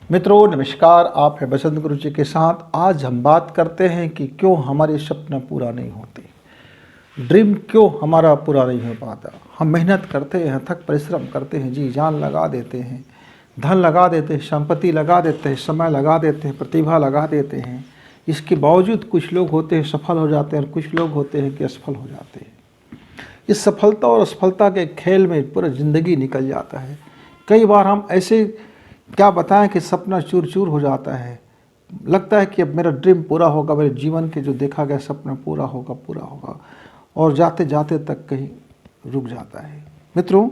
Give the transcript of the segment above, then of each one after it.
मित्रों नमस्कार, आप हैं बसंत गुरु जी के साथ। आज हम बात करते हैं कि क्यों हमारे सपना पूरा नहीं होते, ड्रीम क्यों हमारा पूरा नहीं हो पाता। हम मेहनत करते हैं, थक परिश्रम करते हैं, जी जान लगा देते हैं, धन लगा देते हैं, संपत्ति लगा देते हैं, समय लगा देते हैं, प्रतिभा लगा देते हैं। इसके बावजूद कुछ लोग होते हैं सफल हो जाते हैं और कुछ लोग होते हैं कि असफल हो जाते हैं। इस सफलता और असफलता के खेल में पूरा ज़िंदगी निकल जाता है। कई बार हम ऐसे क्या बताएं कि सपना चूर चूर हो जाता है। लगता है कि अब मेरा ड्रीम पूरा होगा, मेरे जीवन के जो देखा गया सपना पूरा होगा और जाते जाते तक कहीं रुक जाता है। मित्रों,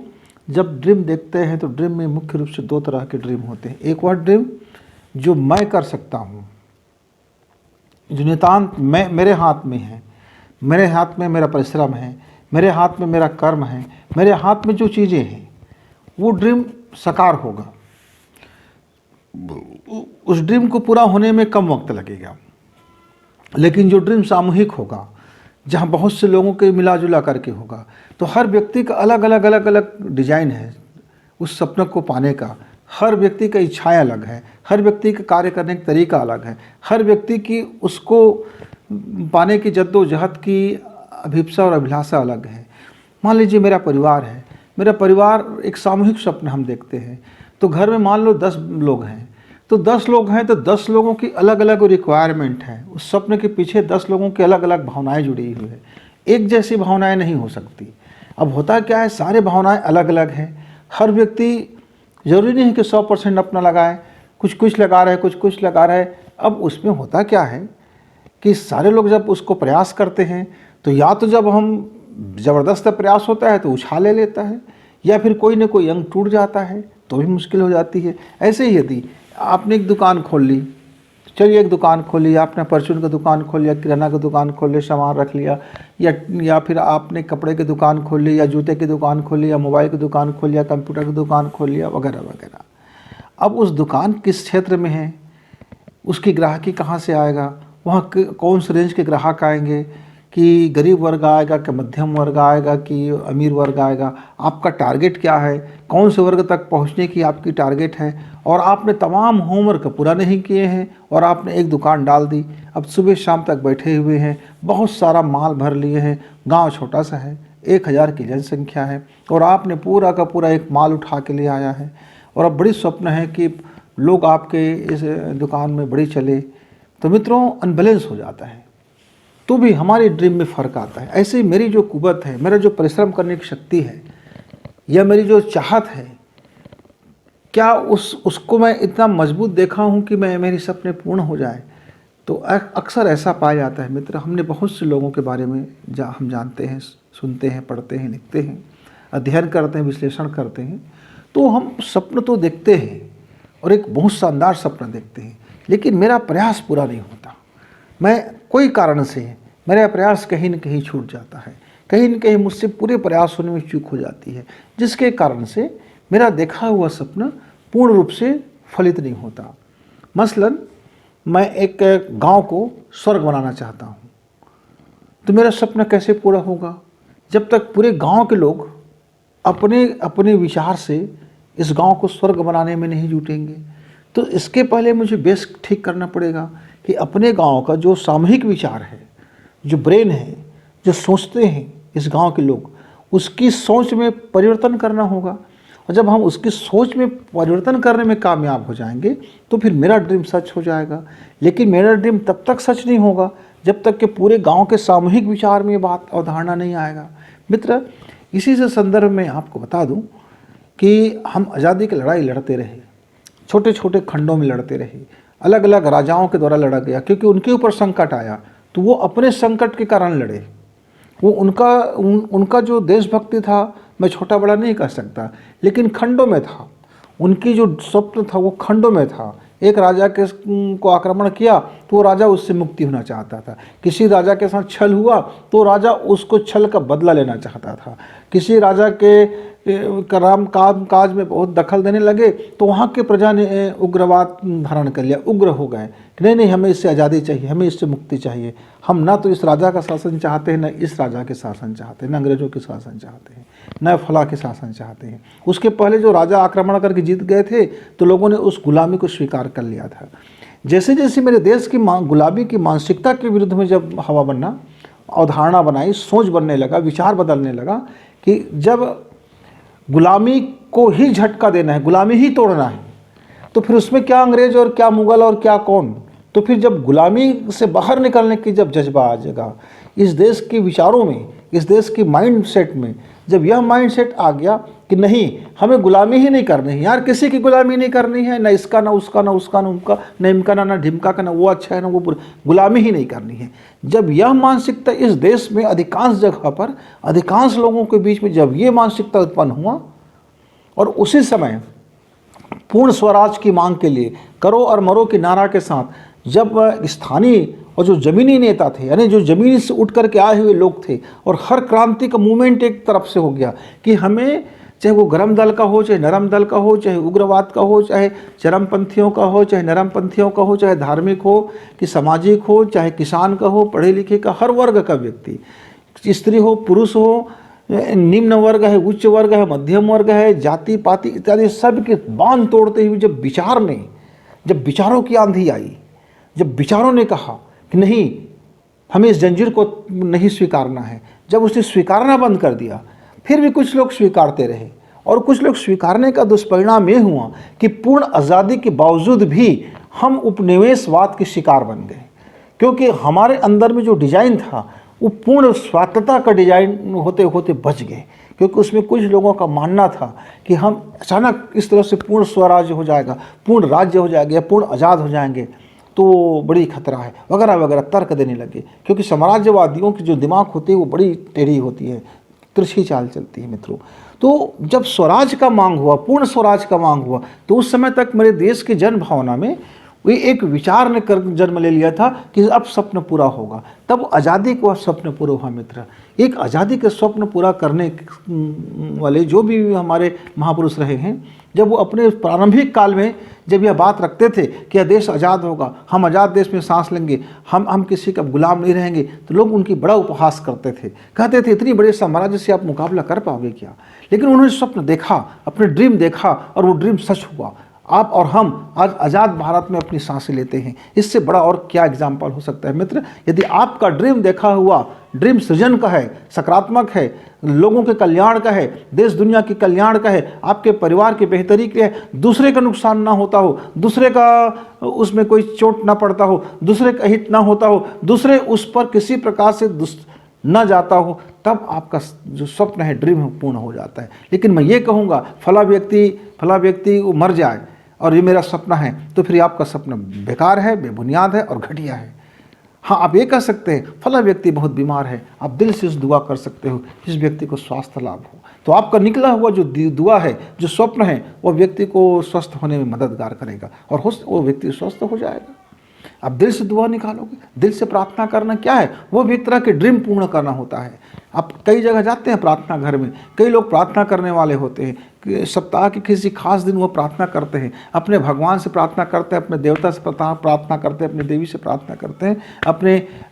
जब ड्रीम देखते हैं तो ड्रीम में मुख्य रूप से दो तरह के ड्रीम होते हैं। एक वह ड्रीम जो मैं कर सकता हूँ, जो नितांत मैं मेरे हाथ में है, मेरे हाथ में मेरा परिश्रम है, मेरे हाथ में मेरा कर्म है, मेरे हाथ में जो चीज़ें हैं, वो ड्रीम साकार होगा। उस ड्रीम को पूरा होने में कम वक्त लगेगा। लेकिन जो ड्रीम सामूहिक होगा, जहाँ बहुत से लोगों के मिला जुला करके होगा, तो हर व्यक्ति का अलग अलग डिजाइन है उस सपने को पाने का। हर व्यक्ति का इच्छाएं अलग है, हर व्यक्ति का कार्य करने का तरीका अलग है, हर व्यक्ति की उसको पाने की जद्दोजहद की अभिप्सा और अभिलाषा अलग है। मान लीजिए मेरा परिवार है, मेरा परिवार एक सामूहिक स्वप्न हम देखते हैं। तो घर में मान लो 10 लोग हैं, तो 10 लोग हैं तो 10 लोगों की अलग अलग रिक्वायरमेंट है। उस सपने के पीछे 10 लोगों की अलग अलग भावनाएं जुड़ी हुई है। एक जैसी भावनाएं नहीं हो सकती। अब होता क्या है, सारे भावनाएं अलग अलग हैं। हर व्यक्ति ज़रूरी नहीं है कि 100% अपना लगाए, कुछ कुछ लगा रहे, कुछ लगा रहे। अब उसमें होता क्या है कि सारे लोग जब उसको प्रयास करते हैं तो या तो जब हम ज़बरदस्त प्रयास होता है तो उछाल ले लेता है, या फिर कोई ना कोई अंग टूट जाता है तो भी मुश्किल हो जाती है। ऐसे ही यदि आपने एक दुकान खोल ली, चलिए एक दुकान खोल ली, आपने परचून की दुकान खोल लिया, किराना की दुकान खोल ली, सामान रख लिया, या फिर आपने कपड़े की दुकान खोल ली, या जूते की दुकान खोल लिया, मोबाइल की दुकान खोल लिया, कंप्यूटर की दुकान खोल लिया, वगैरह वगैरह। अब उस दुकान किस क्षेत्र में है, उसकी ग्राहकी कहाँ से आएगा, वहाँ कौन से रेंज के ग्राहक आएंगे, कि गरीब वर्ग आएगा, कि मध्यम वर्ग आएगा, कि अमीर वर्ग आएगा, आपका टारगेट क्या है, कौन से वर्ग तक पहुंचने की आपकी टारगेट है। और आपने तमाम होमवर्क पूरा नहीं किए हैं और आपने एक दुकान डाल दी। अब सुबह शाम तक बैठे हुए हैं, बहुत सारा माल भर लिए हैं। गांव छोटा सा है, 1000 की जनसंख्या है और आपने पूरा का पूरा एक माल उठा के ले आया है। और अब बड़ी स्वप्न है कि लोग आपके इस दुकान में बड़ी चले। तो मित्रों, अनबैलेंस हो जाता है, तो भी हमारे ड्रीम में फ़र्क आता है। ऐसे ही मेरी जो कुव्वत है, मेरा जो परिश्रम करने की शक्ति है, या मेरी जो चाहत है, क्या उसको मैं इतना मजबूत देखा हूँ कि मेरी सपने पूर्ण हो जाए। तो अक्सर ऐसा पाया जाता है मित्र, हमने बहुत से लोगों के बारे में हम जानते हैं, सुनते हैं, पढ़ते हैं, लिखते हैं, अध्ययन करते हैं, विश्लेषण करते हैं। तो हम सपन तो देखते हैं और एक बहुत शानदार सपना देखते हैं, लेकिन मेरा प्रयास पूरा नहीं होता। मैं कोई कारण से मेरा प्रयास कहीं न कहीं छूट जाता है, कहीं न कहीं मुझसे पूरे प्रयास होने में चूक हो जाती है, जिसके कारण से मेरा देखा हुआ सपना पूर्ण रूप से फलित नहीं होता। मसलन मैं एक गांव को स्वर्ग बनाना चाहता हूं, तो मेरा सपना कैसे पूरा होगा जब तक पूरे गांव के लोग अपने अपने विचार से इस गांव को स्वर्ग बनाने में नहीं जुटेंगे। तो इसके पहले मुझे बेस ठीक करना पड़ेगा कि अपने गांव का जो सामूहिक विचार है, जो ब्रेन है, जो सोचते हैं इस गांव के लोग, उसकी सोच में परिवर्तन करना होगा। और जब हम उसकी सोच में परिवर्तन करने में कामयाब हो जाएंगे तो फिर मेरा ड्रीम सच हो जाएगा। लेकिन मेरा ड्रीम तब तक सच नहीं होगा जब तक कि पूरे गांव के सामूहिक विचार में बात अवधारणा नहीं आएगा। मित्र, इसी से संदर्भ में आपको बता दूं कि हम आज़ादी की लड़ाई लड़ते रहे, छोटे छोटे खंडों में लड़ते रहे, अलग अलग राजाओं के द्वारा लड़ा गया, क्योंकि उनके ऊपर संकट आया तो वो अपने संकट के कारण लड़े। वो उनका जो देशभक्ति था, मैं छोटा बड़ा नहीं कर सकता, लेकिन खंडों में था। उनकी जो स्वप्न था वो खंडों में था। एक राजा के को आक्रमण किया तो वो राजा उससे मुक्ति होना चाहता था। किसी राजा के साथ छल हुआ तो राजा उसको छल का बदला लेना चाहता था। किसी राजा के काम काज में बहुत दखल देने लगे तो वहाँ के प्रजा ने उग्रवाद धारण कर लिया, उग्र हो गए कि नहीं, हमें इससे आज़ादी चाहिए, हमें इससे मुक्ति चाहिए। हम ना तो इस राजा का शासन चाहते हैं, न इस राजा के शासन चाहते हैं, न अंग्रेजों के शासन चाहते हैं, न फला के शासन चाहते हैं। उसके पहले जो राजा आक्रमण करके जीत गए थे तो लोगों ने उस गुलामी को स्वीकार विचार कर लिया था। जैसे जैसे मेरे देश की गुलामी की मानसिकता के विरुद्ध में जब हवा बनना, अवधारणा बनाई, सोच बनने लगा, विचार बदलने लगा कि जब गुलामी को ही झटका देना है, गुलामी ही तोड़ना है, तो फिर उसमें क्या अंग्रेज और क्या मुगल और क्या कौन। तो फिर जब गुलामी से बाहर निकलने की जब जज्बा आ जाएगा इस देश के विचारों में, इस देश की माइंड सेट में, जब यह माइंड सेट आ गया कि नहीं, हमें गुलामी ही नहीं करनी है यार, किसी की गुलामी नहीं करनी है, ना इसका ना उसका ना उसका ना उनका, ना इनका ना ढिमका का, ना वो अच्छा है ना वो बुरा, गुलामी ही नहीं करनी है। जब यह मानसिकता इस देश में अधिकांश जगह पर, अधिकांश लोगों के बीच में जब ये मानसिकता उत्पन्न हुआ, और उसी समय पूर्ण स्वराज की मांग के लिए करो और मरो के नारा के साथ जब स्थानीय और जो ज़मीनी नेता थे, यानी जो ज़मीन से उठ कर के आए हुए लोग थे, और हर क्रांति का मूवमेंट एक तरफ से हो गया कि हमें, चाहे वो गरम दल का हो, चाहे नरम दल का हो, चाहे उग्रवाद का हो, चाहे चरमपंथियों का हो, चाहे नरमपंथियों का हो, चाहे धार्मिक हो कि सामाजिक हो, चाहे किसान का हो, पढ़े लिखे का, हर वर्ग का व्यक्ति, स्त्री हो, पुरुष हो, निम्न वर्ग है, उच्च वर्ग है, मध्यम वर्ग है, जाति पाति इत्यादि, सब के बांध तोड़ते हुए जब विचार ने, जब विचारों की आंधी आई, जब विचारों ने कहा कि नहीं, हमें इस जंजीर को नहीं स्वीकारना है, जब उसने स्वीकारना बंद कर दिया, फिर भी कुछ लोग स्वीकारते रहे, और कुछ लोग स्वीकारने का दुष्परिणाम ये हुआ कि पूर्ण आज़ादी के बावजूद भी हम उपनिवेशवाद के शिकार बन गए, क्योंकि हमारे अंदर में जो डिजाइन था वो पूर्ण स्वायत्तता का डिजाइन होते होते बच गए, क्योंकि उसमें कुछ लोगों का मानना था कि हम अचानक इस तरह से पूर्ण स्वराज्य हो जाएगा, पूर्ण राज्य हो जाएगा, या पूर्ण आज़ाद हो जाएंगे तो बड़ी खतरा है, वगैरह वगैरह तर्क देने लगे। क्योंकि साम्राज्यवादियों की जो दिमाग होती है वो बड़ी टेढ़ी होती है, तिरछी चाल चलती है मित्रों। तो जब स्वराज का मांग हुआ, पूर्ण स्वराज का मांग हुआ, तो उस समय तक मेरे देश की जन भावना में वे एक विचार ने कर जन्म ले लिया था कि अब स्वप्न पूरा होगा। तब आज़ादी का स्वप्न पूरा हुआ मित्र। एक आज़ादी के स्वप्न पूरा करने वाले जो भी हमारे महापुरुष रहे हैं, जब वो अपने प्रारंभिक काल में जब यह बात रखते थे कि यह देश आज़ाद होगा, हम आज़ाद देश में सांस लेंगे, हम किसी का गुलाम नहीं रहेंगे, तो लोग उनकी बड़ा उपहास करते थे, कहते थे इतनी बड़े साम्राज्य से आप मुकाबला कर पाओगे क्या। लेकिन उन्होंने स्वप्न देखा, अपने ड्रीम देखा, और वो ड्रीम सच हुआ। आप और हम आज आज़ाद भारत में अपनी सांसें लेते हैं, इससे बड़ा और क्या एग्जाम्पल हो सकता है मित्र। यदि आपका ड्रीम देखा हुआ ड्रीम सृजन का है, सकारात्मक है, लोगों के कल्याण का है, देश दुनिया के कल्याण का है, आपके परिवार की बेहतरी के है, दूसरे का नुकसान ना होता हो, दूसरे का उसमें कोई चोट ना पड़ता हो, दूसरे का हित ना होता हो, दूसरे उस पर किसी प्रकार से न जाता हो, तब आपका जो स्वप्न है, ड्रीम है, पूर्ण हो जाता है। लेकिन मैं ये कहूँगा फला व्यक्ति वो मर जाए और ये मेरा सपना है, तो फिर आपका सपना बेकार है, बेबुनियाद है और घटिया है। हाँ, आप ये कह सकते हैं फला व्यक्ति बहुत बीमार है, आप दिल से उस दुआ कर सकते हो इस व्यक्ति को स्वास्थ्य लाभ हो, तो आपका निकला हुआ जो दुआ है, जो स्वप्न है, वो व्यक्ति को स्वस्थ होने में मददगार करेगा और वो व्यक्ति स्वस्थ हो जाएगा। आप दिल से दुआ निकालोगे, दिल से प्रार्थना करना क्या है, वो भी एक तरह के ड्रीम पूर्ण करना होता है। आप कई जगह जाते हैं प्रार्थना घर में, कई लोग प्रार्थना करने वाले होते हैं कि सप्ताह के किसी खास दिन वो प्रार्थना करते हैं, अपने भगवान से प्रार्थना करते हैं, अपने देवता से प्रार्थना करते हैं, अपने देवी से प्रार्थना करते हैं,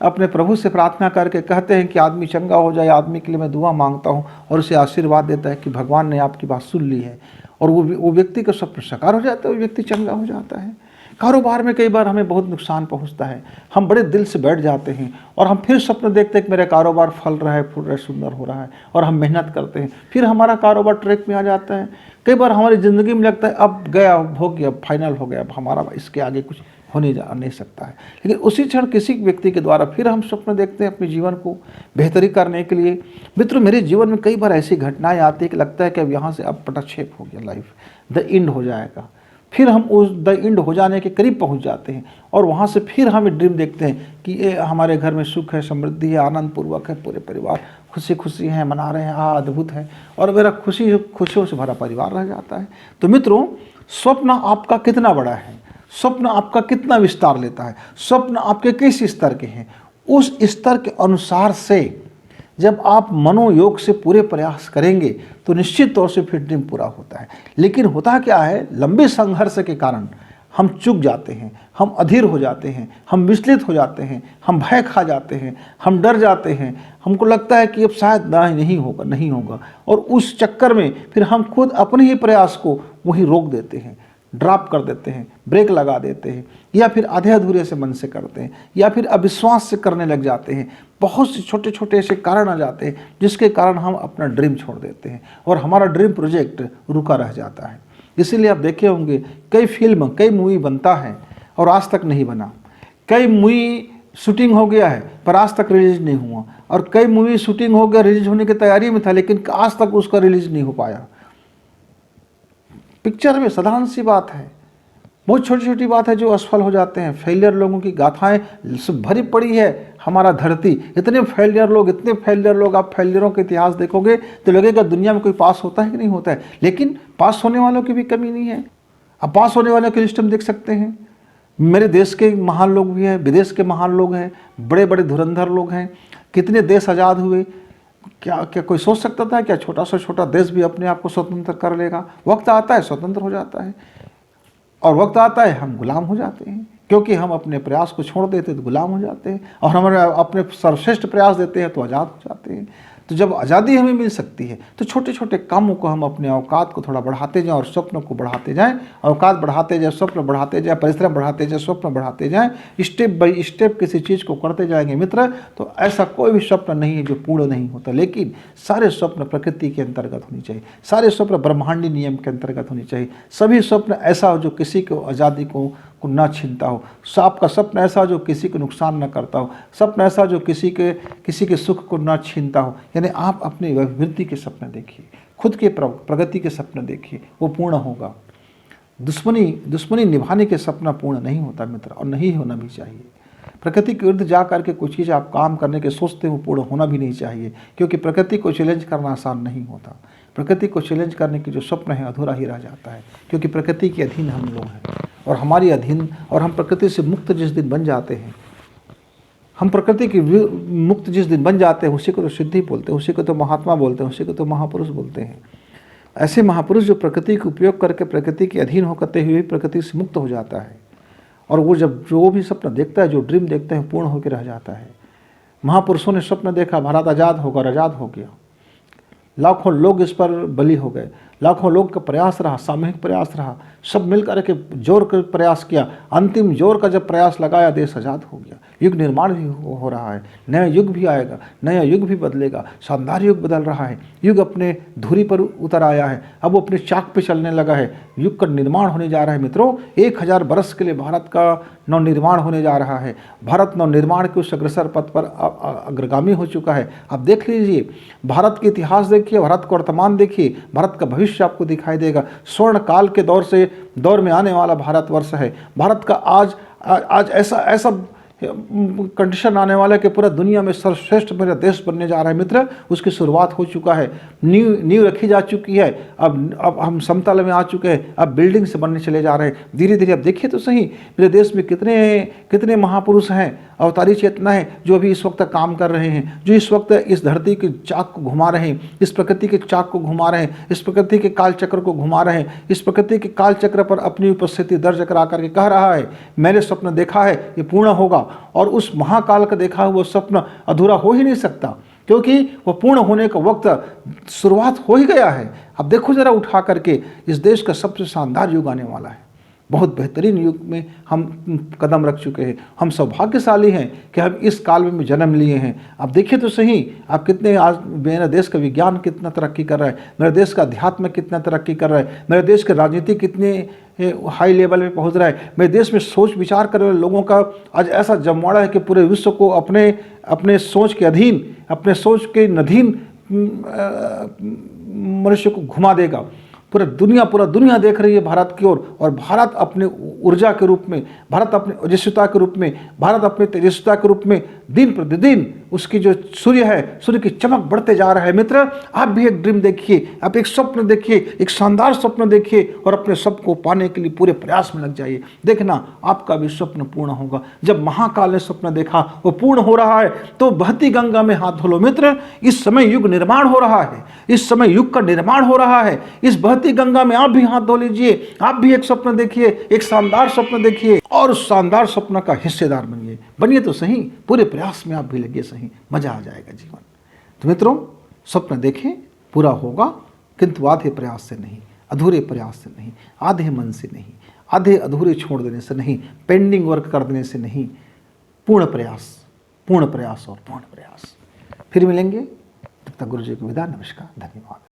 अपने प्रभु से प्रार्थना करके कहते हैं कि आदमी चंगा हो जाए, आदमी के लिए मैं दुआ मांगता हूँ, और उसे आशीर्वाद देता है कि भगवान ने आपकी बात सुन ली है, और वो व्यक्ति का स्वप्न साकार हो जाता है, वो व्यक्ति चंगा हो जाता है। कारोबार में कई बार हमें बहुत नुकसान पहुंचता है, हम बड़े दिल से बैठ जाते हैं और हम फिर स्वप्न देखते हैं कि मेरा कारोबार फल रहा है, फूल रहा है, सुंदर हो रहा है, और हम मेहनत करते हैं, फिर हमारा कारोबार ट्रैक में आ जाता है। कई बार हमारी ज़िंदगी में लगता है अब गया, हो गया, फाइनल हो गया, अब हमारा इसके आगे कुछ होने जा नहीं सकता है। लेकिन उसी क्षण किसी व्यक्ति के द्वारा फिर हम स्वप्न देखते हैं अपने जीवन को बेहतरी करने के लिए। मित्रों, मेरे जीवन में कई बार ऐसी घटनाएँ आती है कि लगता है कि अब यहाँ से अब पटाक्षेप हो गया, लाइफ द एंड हो जाएगा। फिर हम उस द एंड हो जाने के करीब पहुंच जाते हैं, और वहाँ से फिर हम एक ड्रीम देखते हैं कि ये हमारे घर में सुख है, समृद्धि है, आनंद पूर्वक है, पूरे परिवार खुशी हैं, मना रहे हैं, अद्भुत है, और मेरा खुशियों से भरा परिवार रह जाता है। तो मित्रों, स्वप्न आपका कितना बड़ा है, स्वप्न आपका कितना विस्तार लेता है, स्वप्न आपके किस स्तर के हैं, उस स्तर के अनुसार से जब आप मनोयोग से पूरे प्रयास करेंगे तो निश्चित तौर से फिर ड्रीम पूरा होता है। लेकिन होता क्या है, लंबे संघर्ष के कारण हम चूक जाते हैं, हम अधीर हो जाते हैं, हम विचलित हो जाते हैं, हम भय खा जाते हैं, हम डर जाते हैं, हमको लगता है कि अब शायद नहीं होगा, और उस चक्कर में फिर हम खुद अपने ही प्रयास को वहीं रोक देते हैं। ड्रॉप कर देते हैं, ब्रेक लगा देते हैं, या फिर आधे अधूरे से मन से करते हैं, या फिर अविश्वास से करने लग जाते हैं। बहुत से छोटे छोटे ऐसे कारण आ जाते हैं जिसके कारण हम अपना ड्रीम छोड़ देते हैं और हमारा ड्रीम प्रोजेक्ट रुका रह जाता है। इसीलिए आप देखे होंगे कई फिल्म, कई मूवी बनता है और आज तक नहीं बना। कई मूवी शूटिंग हो गया है पर आज तक रिलीज नहीं हुआ, और कई मूवी शूटिंग हो गया, रिलीज होने की तैयारी में था, लेकिन आज तक उसका रिलीज नहीं हो पाया। पिक्चर में साधारण सी बात है, बहुत छोटी छोटी बात है जो असफल हो जाते हैं। फेलियर लोगों की गाथाएं भरी पड़ी है हमारा धरती, इतने फेलियर लोग, इतने फेलियर लोग। आप फेलियरों का इतिहास देखोगे तो लगेगा दुनिया में कोई पास होता है कि नहीं होता है, लेकिन पास होने वालों की भी कमी नहीं है। अब पास होने वालों की लिस्ट हम देख सकते हैं। मेरे देश के महान लोग भी हैं, विदेश के महान लोग हैं, बड़े बड़े धुरंधर लोग हैं। कितने देश आज़ाद हुए, क्या क्या कोई सोच सकता था क्या छोटा सा छोटा देश भी अपने आप को स्वतंत्र कर लेगा? वक्त आता है स्वतंत्र हो जाता है, और वक्त आता है हम गुलाम हो जाते हैं, क्योंकि हम अपने प्रयास को छोड़ देते हैं तो गुलाम हो जाते हैं, और हमारे अपने सर्वश्रेष्ठ प्रयास देते हैं तो आज़ाद हो जाते हैं। तो जब आज़ादी हमें मिल सकती है तो छोटे छोटे कामों को हम अपने औकात को थोड़ा बढ़ाते जाएं और स्वप्नों को बढ़ाते जाएं, औकात बढ़ाते जाएं, स्वप्न बढ़ाते जाएं, परिश्रम बढ़ाते जाएं, स्वप्न बढ़ाते जाएं, स्टेप बाई स्टेप किसी चीज़ को करते जाएंगे मित्र, तो ऐसा कोई भी स्वप्न नहीं है जो पूर्ण नहीं होता। लेकिन सारे स्वप्न प्रकृति के अंतर्गत होनी चाहिए, सारे स्वप्न ब्रह्मांडी नियम के अंतर्गत होनी चाहिए। सभी स्वप्न ऐसा हो जो किसी को आज़ादी को ना छीनता हो, आपका स्वप्न ऐसा जो किसी को नुकसान न करता हो, स्वप्न ऐसा जो किसी के सुख को ना छीनता हो। यानी आप अपनी अभिवृद्धि के सपने देखिए, खुद के प्रगति के सपने देखिए, वो पूर्ण होगा। दुश्मनी निभाने के सपना पूर्ण नहीं होता मित्र, और नहीं होना भी चाहिए। प्रकृति के विरुद्ध जा करके कुछ चीज़ आप काम करने के सोचते हो, पूर्ण होना भी नहीं चाहिए, क्योंकि प्रकृति को चैलेंज करना आसान नहीं होता। प्रकृति को चैलेंज करने की जो स्वप्न है अधूरा ही रह जाता है, क्योंकि प्रकृति के अधीन हम लोग हैं और हमारी अधीन, और हम प्रकृति से मुक्त जिस दिन बन जाते हैं, हम प्रकृति की मुक्त जिस दिन बन जाते हैं, उसी को तो सिद्धि बोलते हैं, उसी को तो महात्मा बोलते हैं, उसी को तो महापुरुष बोलते हैं। ऐसे महापुरुष जो प्रकृति का उपयोग करके प्रकृति के अधीन होकर हुए प्रकृति से मुक्त हो जाता है, और वो जब जो भी स्वप्न देखता है, जो ड्रीम देखते हैं, पूर्ण होकर रह जाता है। महापुरुषों ने स्वप्न देखा भारत आज़ाद होगा, और आज़ाद हो गया। लाखों लोग इस पर बलि हो गए, लाखों लोग का प्रयास रहा, सामूहिक प्रयास रहा, सब मिलकर के जोर कर प्रयास किया। अंतिम जोर का जब प्रयास लगाया, देश आज़ाद हो गया। युग निर्माण भी हो रहा है, नया युग भी आएगा, नया युग भी बदलेगा, शानदार युग बदल रहा है। युग अपने धुरी पर उतर आया है, अब वो अपने चाक पे चलने लगा है। युग का निर्माण होने जा रहा है मित्रों। 1000 वर्ष के लिए भारत का नवनिर्माण होने जा रहा है। भारत नवनिर्माण के उस अग्रसर पथ पर अग्रगामी हो चुका है। आप देख लीजिए, भारत के इतिहास देखिए, भारत का वर्तमान देखिए, भारत का भविष्य आपको दिखाई देगा। स्वर्ण काल के दौर में आने वाला भारतवर्ष है। भारत का आज ऐसा कंडीशन आने वाला है कि पूरा दुनिया में सर्वश्रेष्ठ मेरा देश बनने जा रहा है मित्र। उसकी शुरुआत हो चुका है, नींव रखी जा चुकी है। अब हम समतल में आ चुके हैं, अब बिल्डिंग से बनने चले जा रहे हैं धीरे धीरे। अब देखिए तो सही, मेरे देश में कितने महापुरुष हैं, अवतारी चेतना है, जो अभी इस वक्त काम कर रहे हैं, जो इस वक्त इस धरती के चाक को घुमा रहे हैं, इस प्रकृति के चाक को घुमा रहे हैं, इस प्रकृति के काल चक्र को घुमा रहे हैं, इस प्रकृति के काल चक्र पर अपनी उपस्थिति दर्ज करा करके कह रहा है, मैंने स्वप्न देखा है, ये पूर्ण होगा। और उस महाकाल का देखा हुआ स्वप्न अधूरा हो ही नहीं सकता, क्योंकि वो पूर्ण होने का वक्त शुरुआत हो ही गया है। अब देखो जरा उठा करके, इस देश का सबसे शानदार युग आने वाला है। बहुत बेहतरीन युग में हम कदम रख चुके हैं। हम सौभाग्यशाली हैं कि हम इस काल में जन्म लिए हैं। आप देखिए तो सही, आप कितने आज मेरे देश का विज्ञान कितना तरक्की कर रहा है, मेरे देश का अध्यात्म कितना तरक्की कर रहा है, मेरे देश की राजनीति कितने हाई लेवल में पहुंच रहा है। मेरे देश में सोच विचार करने वाले लोगों का आज ऐसा जमवाड़ा है कि पूरे विश्व को अपने सोच के अधीन, अपने सोच के नधीन मनुष्य को घुमा देगा। पूरा दुनिया देख रही है भारत की ओर, और भारत अपने ऊर्जा के रूप में, भारत अपने ओजस्विता के रूप में, भारत अपने तेजस्विता के रूप में दिन प्रतिदिन उसकी जो सूर्य है, सूर्य की चमक बढ़ते जा रहा है मित्र। आप भी एक ड्रीम देखिए, आप एक स्वप्न देखिए, एक शानदार स्वप्न देखिए, और अपने स्वप्न को पाने के लिए पूरे प्रयास में लग जाइए। देखना आपका भी स्वप्न पूर्ण होगा। जब महाकाल ने स्वप्न देखा वो पूर्ण हो रहा है, तो बहती गंगा में हाथ धो लो मित्र। इस समय युग निर्माण हो रहा है, इस समय युग का निर्माण हो रहा है। इस बहती गंगा में आप भी हाथ धो लीजिए, आप भी एक स्वप्न देखिए, एक शानदार स्वप्न देखिए, और उस शानदार स्वप्न का हिस्सेदार बनिए तो सही, पूरे प्रयास में आप भी लगिए सही, मजा आ जाएगा जीवन। तो मित्रों, स्वप्न देखें, पूरा होगा, किंतु आधे प्रयास से नहीं, अधूरे प्रयास से नहीं, आधे मन से नहीं, आधे अधूरे छोड़ देने से नहीं, पेंडिंग वर्क कर देने से नहीं, पूर्ण प्रयास और पूर्ण प्रयास। फिर मिलेंगे, तब तक गुरु जी को विदा, नमस्कार, धन्यवाद।